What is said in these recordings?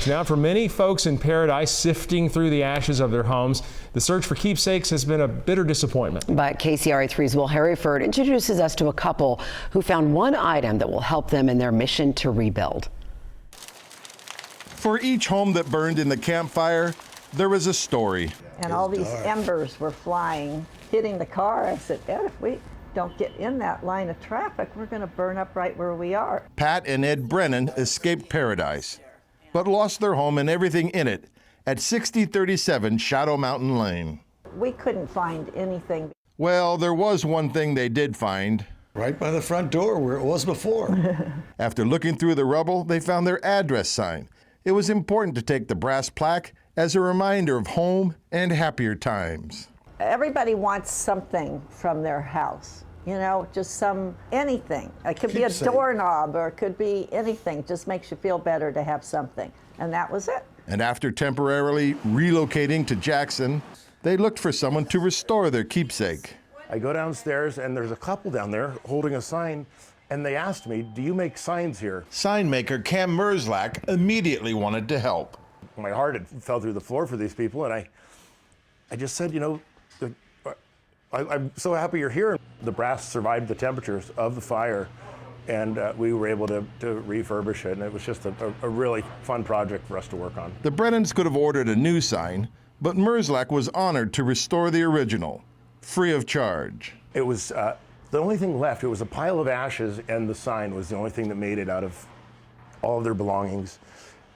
change. Now, for many folks in Paradise sifting through the ashes of their homes, the search for keepsakes has been a bitter disappointment. But KCRA 3's Will Hereford introduces us to a couple who found one item that will help them in their mission to rebuild. For each home that burned in the campfire, there was a story. And all these embers were flying, hitting the car. I said, Ed, if we don't get in that line of traffic, we're going to burn up right where we are. Pat and Ed Brennan escaped Paradise, but lost their home and everything in it at 6037 Shadow Mountain Lane. We couldn't find anything. Well, there was one thing they did find. Right by the front door where it was before. After looking through the rubble, they found their address sign. It was important to take the brass plaque as a reminder of home and happier times. Everybody wants something from their house, you know, just anything. It could be a doorknob or it could be anything. Just makes you feel better to have something. And that was it. And after temporarily relocating to Jackson, they looked for someone to restore their keepsake. I go downstairs and there's a couple down there holding a sign, and they asked me, do you make signs here? Sign maker Cam Merzlak immediately wanted to help. My heart had fell through the floor for these people, and I just said, you know, I'm so happy you're here. The brass survived the temperatures of the fire, and we were able to refurbish it, and it was just a really fun project for us to work on. The Brennans could have ordered a new sign, but Merzlak was honored to restore the original, free of charge. It was the only thing left. It was a pile of ashes, and the sign was the only thing that made it out of all of their belongings,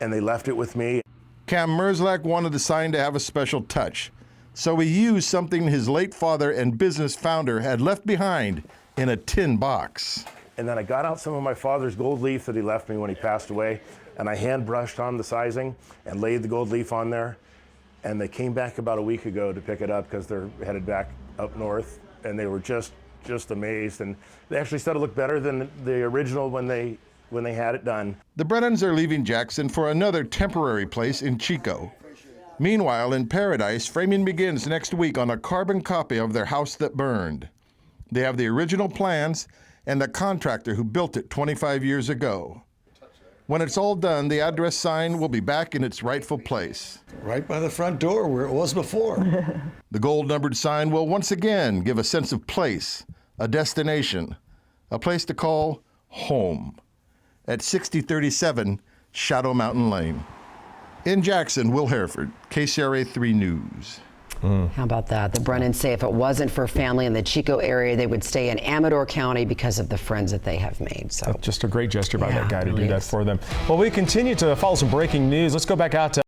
and they left it with me. Cam Merzlak wanted the sign to have a special touch, so he used something his late father and business founder had left behind in a tin box. And then I got out some of my father's gold leaf that he left me when he passed away, and I hand brushed on the sizing and laid the gold leaf on there. And they came back about a week ago to pick it up because they're headed back up north, and they were just amazed. And they actually said it looked better than the original when they had it done. The Brennans are leaving Jackson for another temporary place in Chico. Meanwhile, in Paradise, framing begins next week on a carbon copy of their house that burned. They have the original plans and the contractor who built it 25 years ago. When it's all done, the address sign will be back in its rightful place. Right by the front door where it was before. The gold-numbered sign will once again give a sense of place, a destination, a place to call home at 6037 Shadow Mountain Lane. In Jackson, Will Hereford, KCRA 3 News. How about that? The Brennans say if it wasn't for family in the Chico area, they would stay in Amador County because of the friends that they have made. So Just a great gesture by that guy to really do that for them. Well, we continue to follow some breaking news. Let's go back out to